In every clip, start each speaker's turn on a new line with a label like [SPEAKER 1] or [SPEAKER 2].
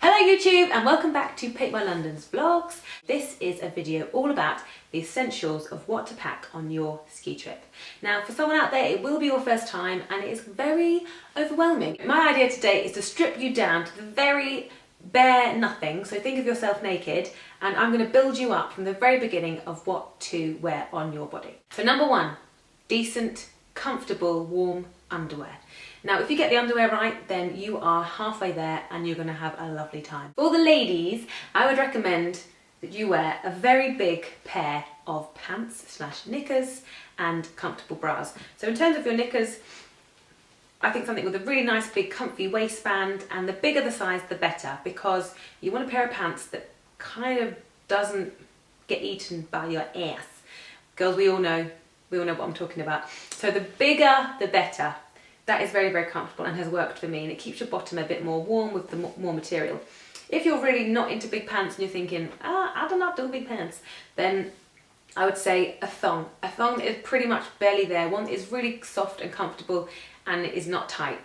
[SPEAKER 1] Hello YouTube and welcome back to Paint by London's vlogs. This is a video all about the essentials of what to pack on your ski trip. Now for someone out there it will be your first time and it is very overwhelming. My idea today is to strip you down to the very bare nothing, so think of yourself naked, and I'm going to build you up from the very beginning of what to wear on your body. So number one, decent, comfortable, warm underwear. Now if you get the underwear right, then you are halfway there and you're going to have a lovely time. For the ladies, I would recommend that you wear a very big pair of pants slash knickers and comfortable bras. So in terms of your knickers, I think something with a really nice big comfy waistband, and the bigger the size the better, because you want a pair of pants that kind of doesn't get eaten by your ass. Girls, we all know what I'm talking about. So the bigger the better. That is very, very comfortable and has worked for me, and it keeps your bottom a bit more warm with the more material. If you're really not into big pants and you're thinking, I don't have to do big pants, then I would say a thong. A thong is pretty much barely there. One that is really soft and comfortable and it is not tight.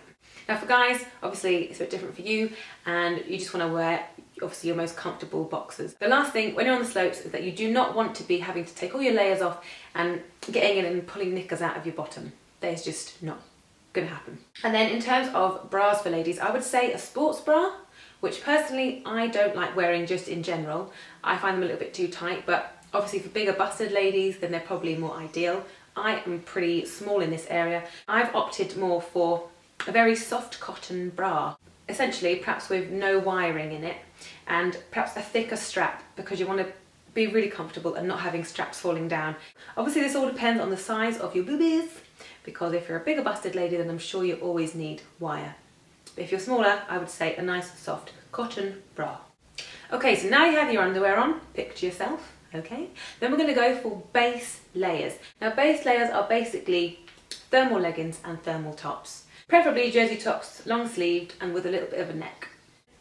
[SPEAKER 1] Now for guys, obviously it's a bit different for you and you just want to wear obviously your most comfortable boxers. The last thing when you're on the slopes is that you do not want to be having to take all your layers off and getting in and pulling knickers out of your bottom. That is just not going to happen. And then in terms of bras for ladies, I would say a sports bra, which personally I don't like wearing just in general. I find them a little bit too tight, but obviously for bigger busted ladies then they're probably more ideal. I am pretty small in this area. I've opted more for a very soft cotton bra, essentially perhaps with no wiring in it, and perhaps a thicker strap because you want to be really comfortable and not having straps falling down. Obviously this all depends on the size of your boobies, because if you're a bigger busted lady then I'm sure you always need wire. But if you're smaller, I would say a nice soft cotton bra. Okay, so now you have your underwear on, picture yourself, okay? Then we're going to go for base layers. Now base layers are basically thermal leggings and thermal tops. Preferably jersey tops, long sleeved and with a little bit of a neck.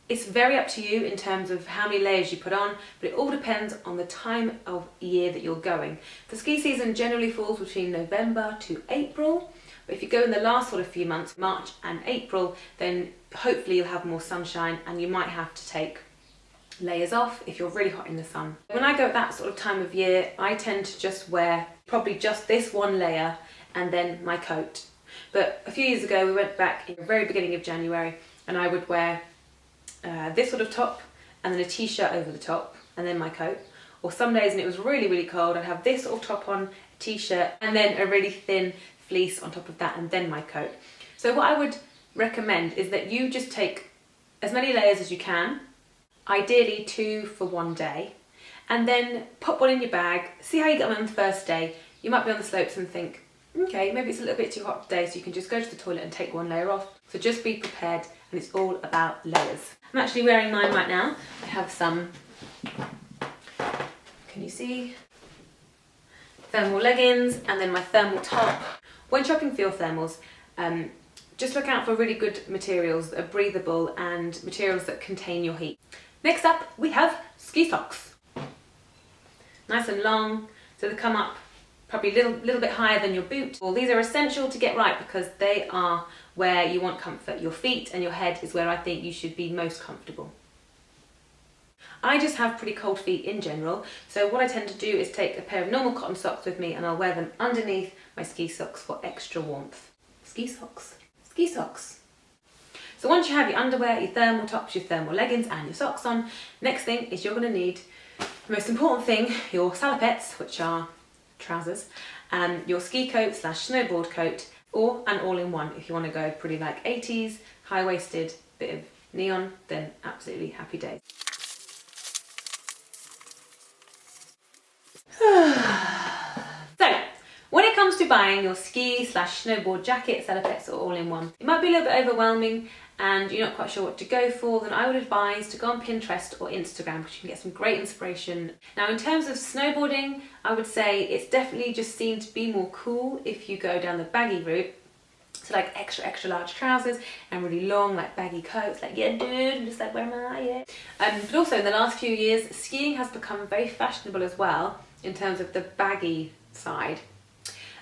[SPEAKER 1] It's very up to you in terms of how many layers you put on, but it all depends on the time of year that you're going. The ski season generally falls between November to April, but if you go in the last sort of few months, March and April, then hopefully you'll have more sunshine and you might have to take layers off if you're really hot in the sun. When I go at that sort of time of year, I tend to just wear probably just this one layer and then my coat. But a few years ago we went back in the very beginning of January and I would wear this sort of top and then a t-shirt over the top and then my coat. Or some days when it was really, really cold, I'd have this sort of top on, a t-shirt and then a really thin fleece on top of that and then my coat. So what I would recommend is that you just take as many layers as you can, ideally 2 for one day, and then pop one in your bag, see how you get on the first day. You might be on the slopes and think, okay, maybe it's a little bit too hot today, so you can just go to the toilet and take one layer off. So just be prepared, and it's all about layers. I'm actually wearing mine right now. I have some, can you see? Thermal leggings and then my thermal top. When shopping for your thermals, just look out for really good materials that are breathable and materials that contain your heat. Next up, we have ski socks. Nice and long, so they come up probably a little bit higher than your boot. Well, these are essential to get right because they are where you want comfort. Your feet and your head is where I think you should be most comfortable. I just have pretty cold feet in general, so what I tend to do is take a pair of normal cotton socks with me and I'll wear them underneath my ski socks for extra warmth. Ski socks. Ski socks. So once you have your underwear, your thermal tops, your thermal leggings and your socks on, next thing is you're going to need the most important thing, your salopettes, which are trousers, and your ski coat slash snowboard coat, or an all-in-one if you want to go pretty like 80s, high-waisted, bit of neon, then absolutely happy days. So, when it comes to buying your ski slash snowboard jacket, salopettes or all-in-one, it might be a little bit overwhelming and you're not quite sure what to go for, then I would advise to go on Pinterest or Instagram because you can get some great inspiration. Now in terms of snowboarding, I would say it's definitely just seen to be more cool if you go down the baggy route. So like extra large trousers and really long like baggy coats, like yeah dude, I'm just like where am I, yeah. But also in the last few years, skiing has become very fashionable as well in terms of the baggy side.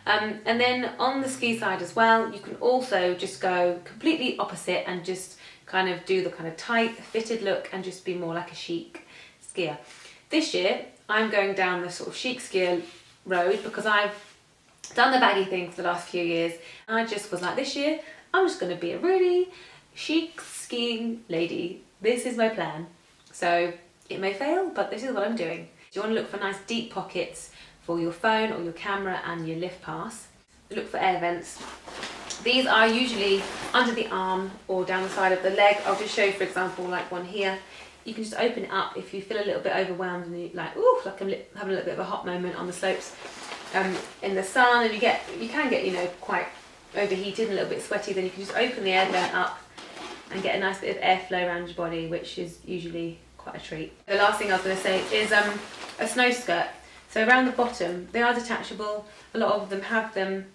[SPEAKER 1] And then on the ski side as well, you can also just go completely opposite and just kind of do the kind of tight fitted look and just be more like a chic skier. This year I'm going down the sort of chic skier road because I've done the baggy thing for the last few years, and I just was like, this year I'm just going to be a really chic skiing lady. This is my plan. So it may fail, but this is what I'm doing. Do you want to look for nice deep pockets for your phone or your camera and your lift pass? Look for air vents. These are usually under the arm or down the side of the leg. I'll just show you, for example, like one here. You can just open it up if you feel a little bit overwhelmed and you like, ooh, like I'm having a little bit of a hot moment on the slopes in the sun, and you can get, you know, quite overheated and a little bit sweaty. Then you can just open the air vent up and get a nice bit of airflow around your body, which is usually quite a treat. The last thing I was going to say is a snow skirt. So around the bottom, they are detachable. A lot of them have them.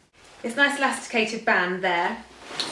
[SPEAKER 1] It's a nice elasticated band there.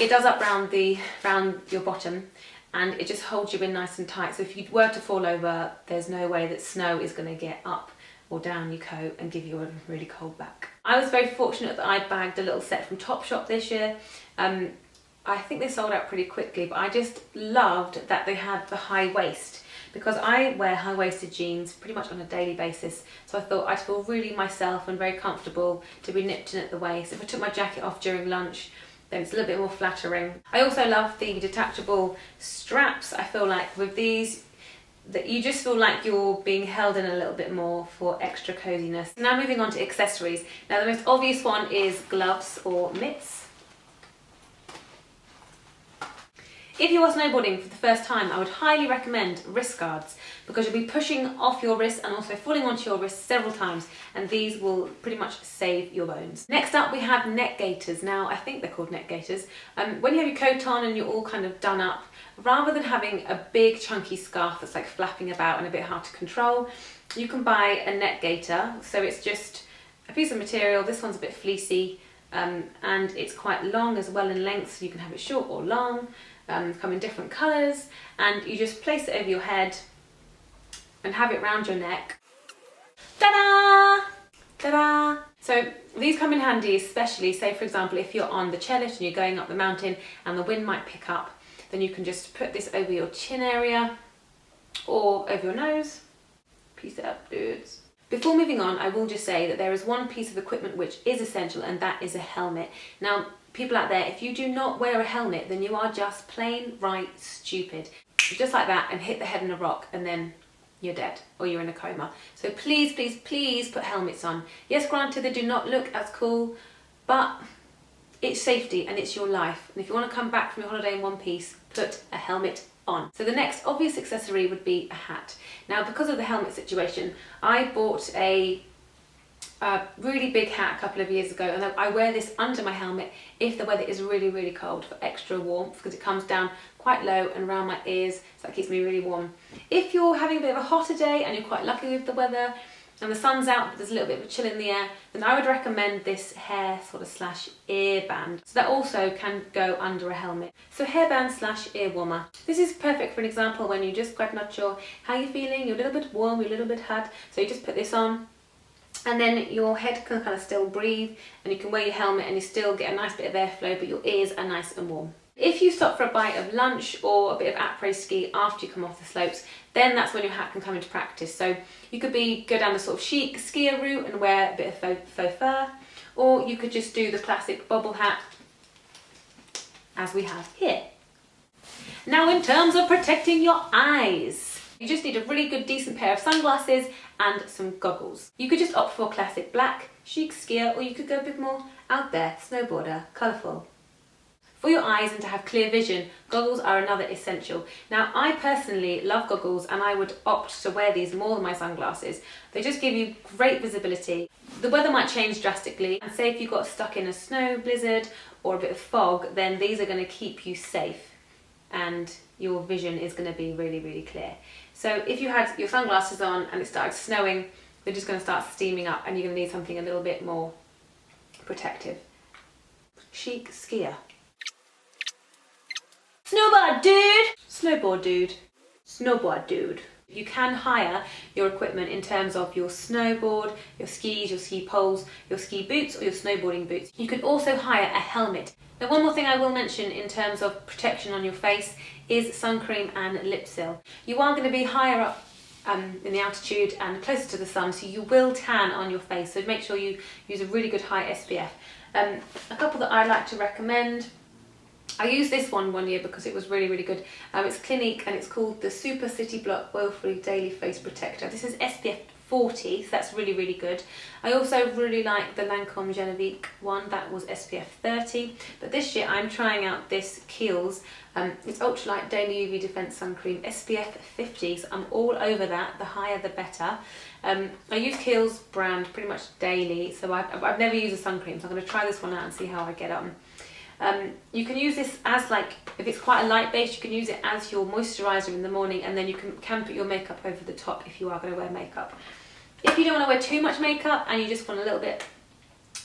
[SPEAKER 1] It does up round your bottom, and it just holds you in nice and tight. So if you were to fall over, there's no way that snow is going to get up or down your coat and give you a really cold back. I was very fortunate that I bagged a little set from Topshop this year. I think they sold out pretty quickly, but I just loved that they had the high waist, because I wear high-waisted jeans pretty much on a daily basis. So I thought I'd feel really myself and very comfortable to be nipped in at the waist. If I took my jacket off during lunch, then it's a little bit more flattering. I also love the detachable straps. I feel like with these, that you just feel like you're being held in a little bit more for extra coziness. Now moving on to accessories. Now the most obvious one is gloves or mitts. If you are snowboarding for the first time, I would highly recommend wrist guards, because you'll be pushing off your wrists and also falling onto your wrists several times, and these will pretty much save your bones. Next up we have neck gaiters. Now I think they're called neck gaiters. When you have your coat on and you're all kind of done up, rather than having a big chunky scarf that's like flapping about and a bit hard to control, you can buy a neck gaiter. So it's just a piece of material. This one's a bit fleecy, and it's quite long as well in length, so you can have it short or long. Come in different colours, and you just place it over your head and have it round your neck. Ta-da! Ta-da! So these come in handy, especially, say for example, if you're on the chairlift and you're going up the mountain and the wind might pick up, then you can just put this over your chin area or over your nose. Piece it up, dudes. Before moving on, I will just say that there is one piece of equipment which is essential, and that is a helmet. Now, people out there, if you do not wear a helmet, then you are just plain right stupid. Just like that, and hit the head in a rock, and then you're dead or you're in a coma. So please, please, please put helmets on. Yes, granted, they do not look as cool, but it's safety and it's your life. And if you want to come back from your holiday in one piece, put a helmet on. So the next obvious accessory would be a hat. Now, because of the helmet situation, I bought a really big hat a couple of years ago, and I wear this under my helmet if the weather is really, really cold, for extra warmth, because it comes down quite low and around my ears, so that keeps me really warm. If you're having a bit of a hotter day and you're quite lucky with the weather and the sun's out but there's a little bit of a chill in the air, then I would recommend this hair sort of slash ear band. So that also can go under a helmet. So hairband slash ear warmer. This is perfect for an example when you're just quite not sure how you're feeling, you're a little bit warm, you're a little bit hot, so you just put this on, and then your head can kind of still breathe, and you can wear your helmet and you still get a nice bit of airflow, but your ears are nice and warm. If you stop for a bite of lunch or a bit of après-ski after you come off the slopes, then that's when your hat can come into practice. So you could go down the sort of chic skier route and wear a bit of faux fur, or you could just do the classic bobble hat as we have here. Now, in terms of protecting your eyes, you just need a really good decent pair of sunglasses and some goggles. You could just opt for classic black, chic skier, or you could go a bit more out there, snowboarder, colourful. For your eyes and to have clear vision, goggles are another essential. Now, I personally love goggles, and I would opt to wear these more than my sunglasses. They just give you great visibility. The weather might change drastically, and say if you got stuck in a snow blizzard or a bit of fog, then these are going to keep you safe and your vision is going to be really, really clear. So if you had your sunglasses on and it started snowing, they're just going to start steaming up, and you're going to need something a little bit more protective. Chic skier. Snowboard dude! Snowboard dude. Snowboard dude. You can hire your equipment in terms of your snowboard, your skis, your ski poles, your ski boots, or your snowboarding boots. You can also hire a helmet. Now, one more thing I will mention in terms of protection on your face is sun cream and lip seal. You are going to be higher up in the altitude and closer to the sun, so you will tan on your face, so make sure you use a really good high SPF. A couple that I like to recommend, I used this one year because it was really good. It's Clinique and it's called the Super City Block Oil Free Daily Face Protector. This is SPF 40, so that's really good. I also really like the Lancome Genevieve one, that was SPF 30, but this year I'm trying out this Kiehl's. It's ultralight daily UV defense sun cream, SPF 50, so I'm all over that, the higher the better. I use Kiehl's brand pretty much daily, so I've never used a sun cream, so I'm going to try this one out and see how I get on. You can use this as, like, if it's quite a light base, you can use it as your moisturiser in the morning, and then you can put your makeup over the top if you are going to wear makeup. If you don't want to wear too much makeup and you just want a little bit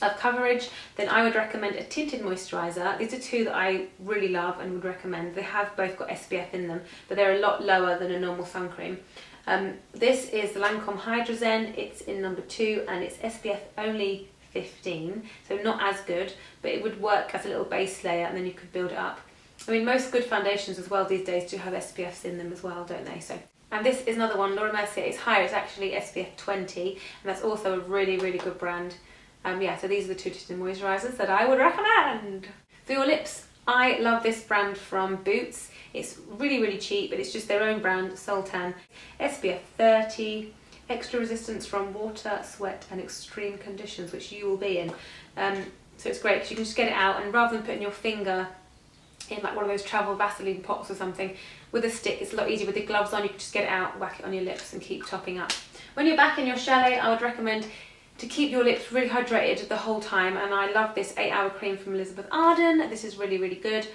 [SPEAKER 1] of coverage, then I would recommend a tinted moisturiser. These are two that I really love and would recommend. They have both got SPF in them, but they're a lot lower than a normal sun cream. This is the Lancome Hydrozen. It's in number 2 and it's SPF only 15, so not as good, but it would work as a little base layer and then you could build it up. I mean, most good foundations as well these days do have SPFs in them as well, don't they? So, and this is another one, Laura Mercier. It's higher, it's actually SPF 20, and that's also a really good brand. Yeah, so these are the two tinted moisturisers that I would recommend. For your lips, I love this brand from Boots. It's really cheap, but it's just their own brand, Sultan. SPF 30, extra resistance from water, sweat and extreme conditions, which you will be in. So it's great because you can just get it out, and rather than putting your finger in like one of those travel Vaseline pots or something, with a stick it's a lot easier. With the gloves on, you can just get it out, whack it on your lips and keep topping up. When you're back in your chalet, I would recommend to keep your lips really hydrated the whole time, and I love this 8-hour cream from Elizabeth Arden. This is really good.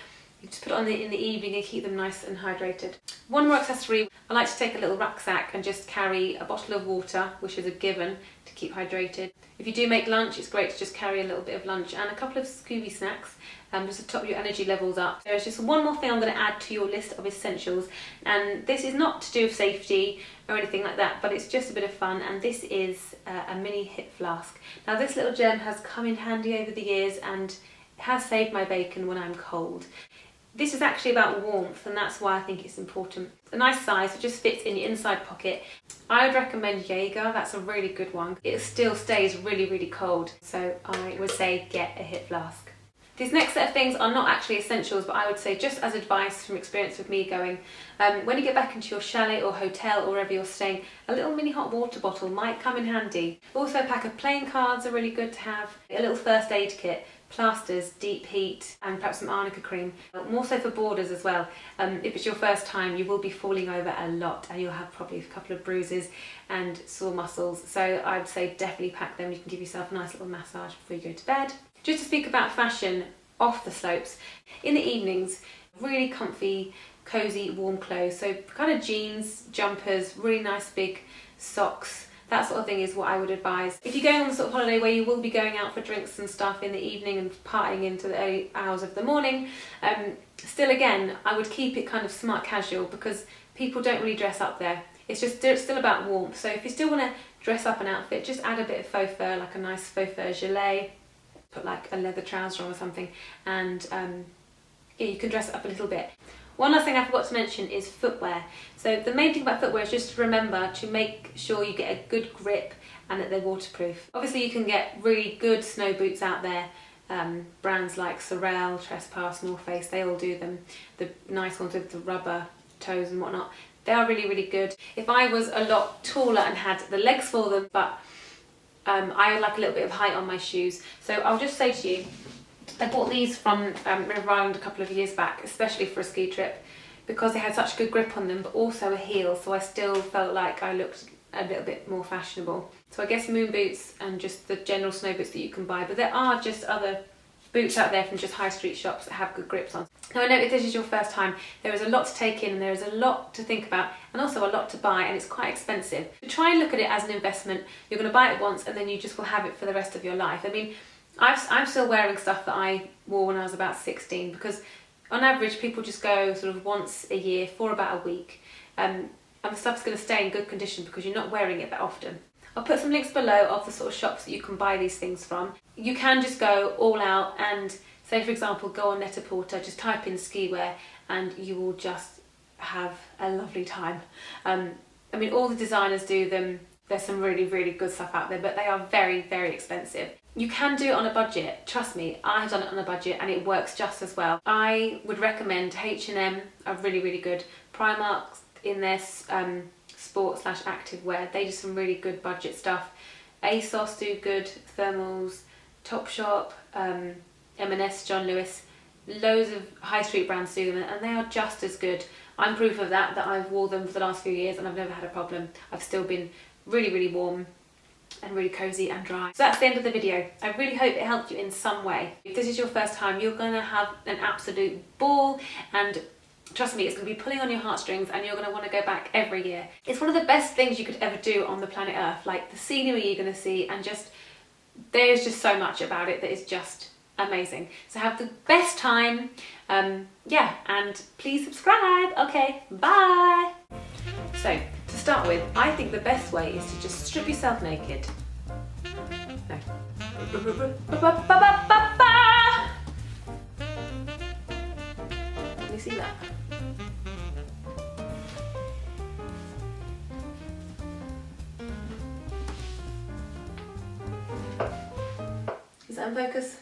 [SPEAKER 1] You just put it on in the evening and keep them nice and hydrated. One more accessory, I like to take a little rucksack and just carry a bottle of water, which is a given, to keep hydrated. If you do make lunch, it's great to just carry a little bit of lunch and a couple of Scooby snacks, just to top your energy levels up. There's just one more thing I'm going to add to your list of essentials, and this is not to do with safety or anything like that, but it's just a bit of fun, and this is a mini hip flask. Now this little gem has come in handy over the years and has saved my bacon when I'm cold. This is actually about warmth, and that's why I think it's important. A nice size, it just fits in your inside pocket. I would recommend Jaeger, that's a really good one. It still stays really cold, so I would say get a hip flask. These next set of things are not actually essentials, but I would say just as advice from experience with me going, when you get back into your chalet or hotel or wherever you're staying, a little mini hot water bottle might come in handy. Also, a pack of playing cards are really good to have, a little first aid kit, plasters, deep heat, and perhaps some arnica cream. More so for boarders as well. If it's your first time, you will be falling over a lot and you'll have probably a couple of bruises and sore muscles, so I'd say definitely pack them. You can give yourself a nice little massage before you go to bed. Just to speak about fashion off the slopes, in the evenings, really comfy, cosy, warm clothes. So kind of jeans, jumpers, really nice big socks, that sort of thing is what I would advise. If you're going on the sort of holiday where you will be going out for drinks and stuff in the evening and partying into the early hours of the morning, still again, I would keep it kind of smart casual because people don't really dress up there. It's still about warmth. So if you still want to dress up an outfit, just add a bit of faux fur, like a nice faux fur gilet, put like a leather trouser on or something, and yeah, you can dress it up a little bit. One last thing I forgot to mention is footwear. So the main thing about footwear is just to remember to make sure you get a good grip and that they're waterproof. Obviously you can get really good snow boots out there, brands like Sorel, Trespass, North Face, they all do them. The nice ones with the rubber toes and whatnot, they are really good. If I was a lot taller and had the legs for them, but I would like a little bit of height on my shoes. So I'll just say to you, I bought these from River Island a couple of years back, especially for a ski trip, because they had such good grip on them, but also a heel, so I still felt like I looked a little bit more fashionable. So I guess moon boots and just the general snow boots that you can buy, but there are just other boots out there from just high street shops that have good grips on. Now I know if this is your first time, there is a lot to take in and there is a lot to think about and also a lot to buy, and it's quite expensive. So try and look at it as an investment. You're going to buy it once and then you just will have it for the rest of your life. I mean, I'm still wearing stuff that I wore when I was about 16 because on average people just go sort of once a year for about a week, and the stuff's going to stay in good condition because you're not wearing it that often. I'll put some links below of the sort of shops that you can buy these things from. You can just go all out and say, for example, go on Net-a-Porter, just type in ski wear and you will just have a lovely time. I mean, all the designers do them. There's some really, really good stuff out there, but they are very, very expensive. You can do it on a budget. Trust me, I've done it on a budget and it works just as well. I would recommend H&M are really, really good. Primark's in their sport/active wear. They do some really good budget stuff. ASOS do good thermals. Topshop, M&S, John Lewis, loads of high street brands do them and they are just as good. I'm proof of that I've worn them for the last few years and I've never had a problem. I've still been really, really warm and really cozy and dry. So that's the end of the video. I really hope it helped you in some way. If this is your first time, you're gonna have an absolute ball, and trust me, it's gonna be pulling on your heartstrings and you're gonna wanna go back every year. It's one of the best things you could ever do on the planet Earth, like the scenery you're gonna see, and just, there's just so much about it that is just amazing. So have the best time, yeah, and please subscribe. Okay, bye. So, to start with, I think the best way is to just strip yourself naked. No. Can you see that? Is that in focus?